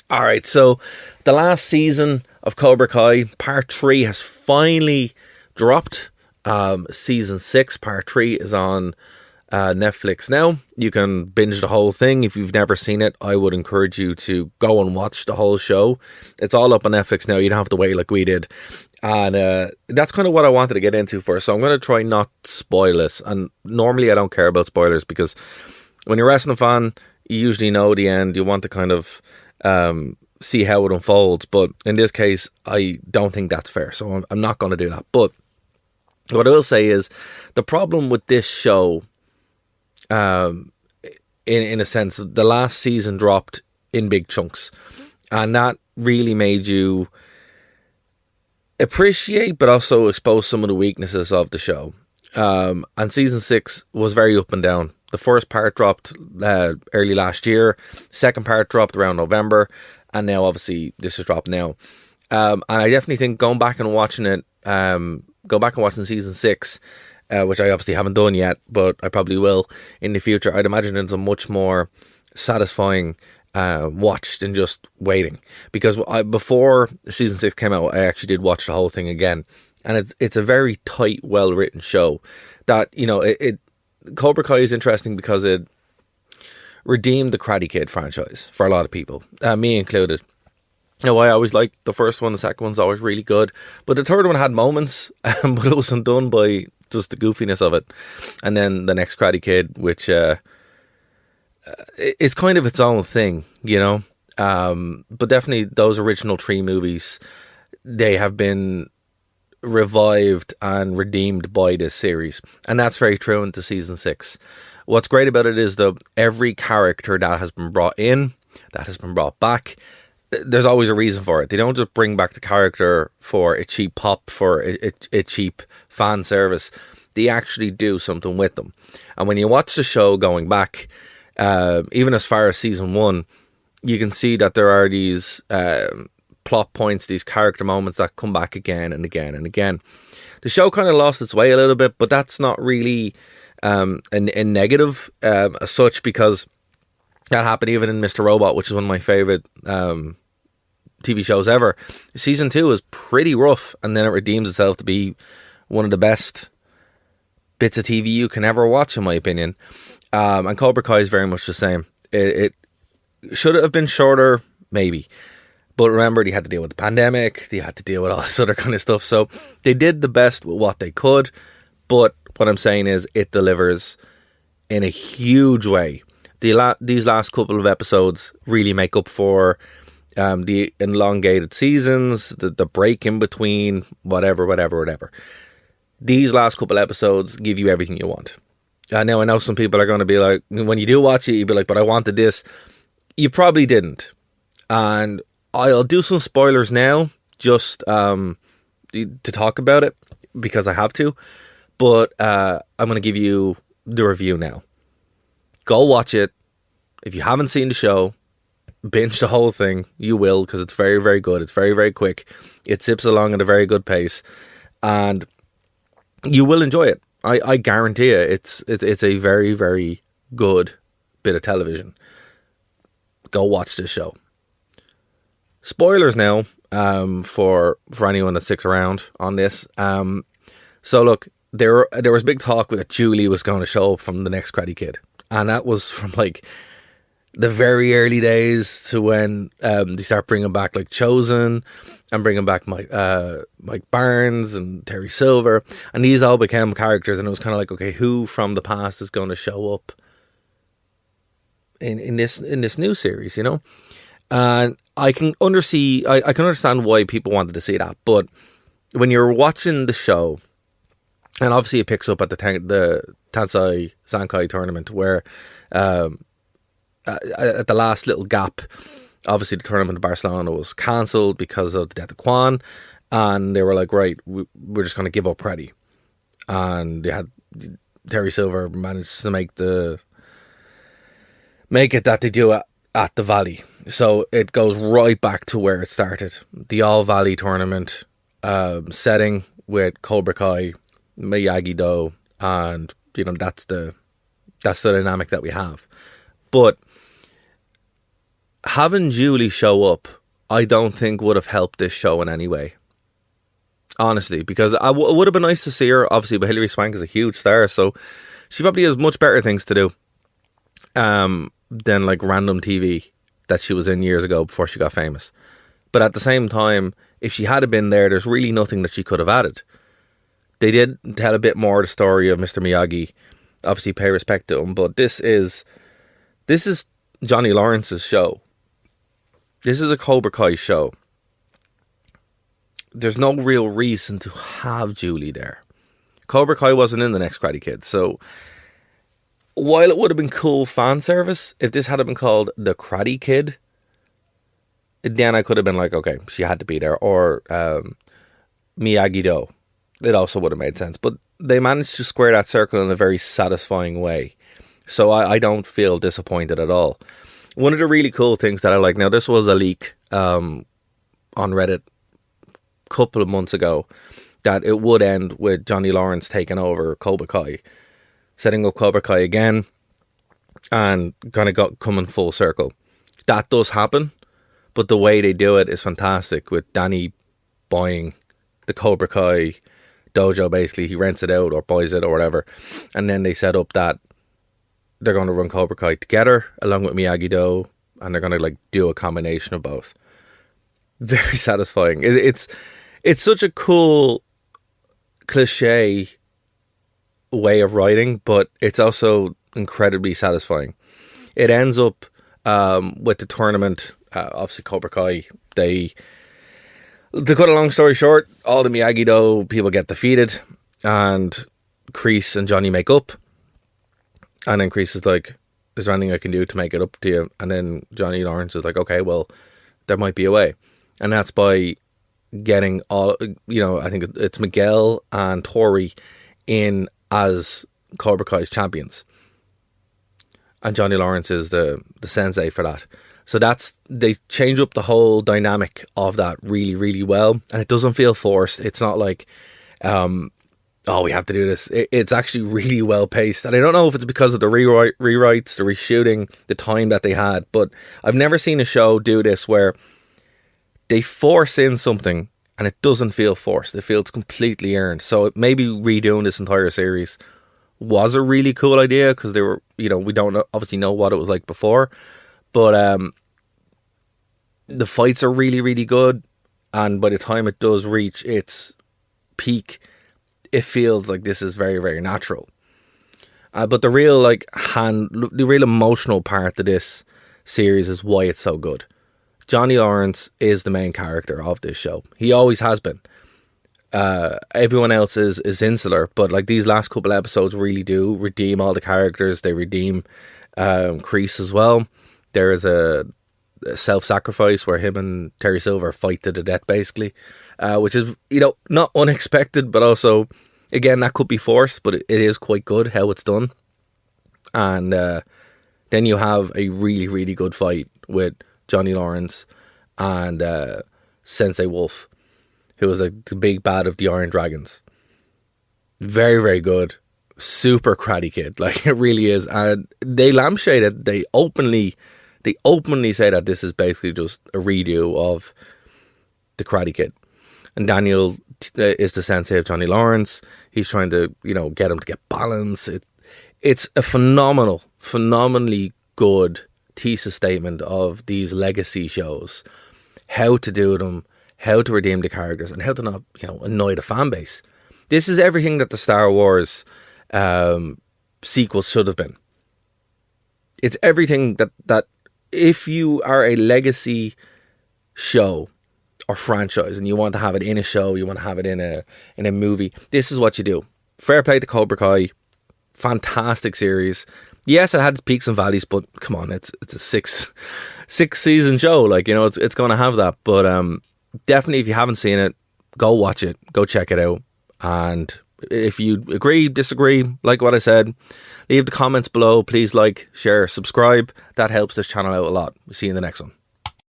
All right, so the last season of Cobra Kai, part 3, has finally dropped. Season 6, part 3 is on Netflix now. You can binge the whole thing. If you've never seen it, I would encourage you to go and watch the whole show. It's all up on Netflix now. You don't have to wait like we did. And that's kind of what I wanted to get into first. So I'm going to try not to spoil this. And normally I don't care about spoilers because when you're a wrestling fan, you usually know the end. You want to kind of see how it unfolds. But in this case, I don't think that's fair. So I'm not going to do that. But what I will say is the problem with this show, in a sense, the last season dropped in big chunks. And that really made you appreciate but also expose some of the weaknesses of the show. And season 6 was very up and down. The first part dropped early last year. Second part dropped around November. And now obviously this is dropped now. And I definitely think going back and watching it, go back and watching season 6, which I obviously haven't done yet, but I probably will in the future. I'd imagine it's a much more satisfying watch than just waiting. Because before season 6 came out, I actually did watch the whole thing again. And it's a very tight, well-written show that, you know, Cobra Kai is interesting because it redeemed the Karate Kid franchise for a lot of people, me included. You know, I always liked the first one, the second one's always really good. But the third one had moments, but it wasn't done by just the goofiness of it. And then the next Karate Kid, which it's kind of its own thing, you know. But definitely those original 3 movies, they have been revived and redeemed by this series, and that's very true into season 6. What's great about it is that every character that has been brought in, that has been brought back, there's always a reason for it. They don't just bring back the character for a cheap pop, for a cheap fan service. They actually do something with them. And when you watch the show going back, even as far as season 1, you can see that there are these plot points, these character moments that come back again and again and again. The show kind of lost its way a little bit, but that's not really a negative as such, because that happened even in Mr. Robot, which is one of my favourite TV shows ever. Season 2 is pretty rough, and then it redeems itself to be one of the best bits of TV you can ever watch, in my opinion. And Cobra Kai is very much the same. It should have been shorter, maybe. But remember, they had to deal with the pandemic. They had to deal with all this other kind of stuff. So they did the best with what they could. But what I'm saying is it delivers in a huge way. These last couple of episodes really make up for the elongated seasons, the break in between, whatever. These last couple episodes give you everything you want. Now, I know some people are going to be like, when you do watch it, you'll be like, but I wanted this. You probably didn't. And I'll do some spoilers now, just to talk about it, because I have to. But I'm going to give you the review now. Go watch it. If you haven't seen the show, binge the whole thing. You will, because it's very, very good. It's very, very quick. It zips along at a very good pace. And you will enjoy it. I guarantee you. It's a very, very good bit of television. Go watch this show. Spoilers now, for anyone that sticks around on this. So look, there was big talk that Julie was going to show up from the next Karate Kid, and that was from like the very early days to when they start bringing back like Chosen and bringing back Mike Barnes and Terry Silver, and these all became characters, and it was kind of like, okay, who from the past is going to show up in this new series, you know? And I can understand why people wanted to see that, but when you're watching the show, and obviously it picks up at the Tansai Zankai tournament, where at the last little gap, obviously the tournament in Barcelona was cancelled because of the death of Kwan, and they were like, right, we're just going to give up ready. And they had Terry Silver managed to make it that they do it at the Valley. So it goes right back to where it started. The All Valley tournament setting with Cobra Kai, Miyagi-Do, and you know that's the dynamic that we have. But having Julie show up, I don't think would have helped this show in any way. Honestly, because it would have been nice to see her, obviously, but Hilary Swank is a huge star, so she probably has much better things to do than like random TV that she was in years ago before she got famous. But at the same time, if she had been there, there's really nothing that she could have added. They did tell a bit more of the story of Mr. Miyagi, obviously pay respect to him, but this is Johnny Lawrence's show. This is a Cobra Kai show. There's no real reason to have Julie there. Cobra Kai wasn't in the next Karate Kid, so while it would have been cool fan service if this had been called the Karate Kid, then I could have been like, okay, she had to be there, or Miyagi-Do. It also would have made sense, but they managed to square that circle in a very satisfying way, so I don't feel disappointed at all. One of the really cool things that I like, now this was a leak on Reddit couple of months ago, that it would end with Johnny Lawrence taking over Cobra Kai, setting up Cobra Kai again, and kind of coming full circle. That does happen, but the way they do it is fantastic, with Danny buying the Cobra Kai dojo. Basically, he rents it out or buys it or whatever, and then they set up that they're going to run Cobra Kai together along with Miyagi-Do, and they're going to like do a combination of both. Very satisfying. It's such a cool cliche way of writing, but it's also incredibly satisfying. It ends up with the tournament. Obviously, Cobra Kai, to cut a long story short, all the Miyagi-Do people get defeated, and Kreese and Johnny make up. And then Kreese is like, is there anything I can do to make it up to you? And then Johnny Lawrence is like, okay, well, there might be a way. And that's by getting all, I think it's Miguel and Tori in as Cobra Kai's champions. And Johnny Lawrence is the sensei for that. So they change up the whole dynamic of that really, really well. And it doesn't feel forced. It's not like, we have to do this. It's actually really well paced. And I don't know if it's because of the rewrites, the reshooting, the time that they had. But I've never seen a show do this where they force in something and it doesn't feel forced. It feels completely earned. So maybe redoing this entire series was a really cool idea, because they were, we don't obviously know what it was like before. But the fights are really, really good. And by the time it does reach its peak, it feels like this is very, very natural. But the real the real emotional part of this series is why it's so good. Johnny Lawrence is the main character of this show. He always has been. Everyone else is insular, but like these last couple episodes really do redeem all the characters. They redeem Kreese as well. There is a self-sacrifice where him and Terry Silver fight to the death, basically, which is, not unexpected, but also, again, that could be forced, but it is quite good how it's done. And then you have a really, really good fight with Johnny Lawrence and Sensei Wolf, who was like the big bad of the Iron Dragons. Very, very good. Super Karate Kid. Like, it really is. And they lampshade it. They openly say that this is basically just a redo of the Karate Kid. And Daniel is the sensei of Johnny Lawrence. He's trying to, get him to get balance. It's a phenomenally good thesis statement of these legacy shows, how to do them, how to redeem the characters, and how to not, annoy the fan base. This is everything that the Star Wars sequels should have been. It's everything that if you are a legacy show or franchise and you want to have it in a show, you want to have it in a movie, this is what you do. Fair play to Cobra Kai. Fantastic series. Yes, it had peaks and valleys, but come on, it's a six season show. It's going to have that. But definitely, if you haven't seen it, go watch it. Go check it out. And if you agree, disagree, like what I said, leave the comments below. Please like, share, subscribe. That helps this channel out a lot. See you in the next one.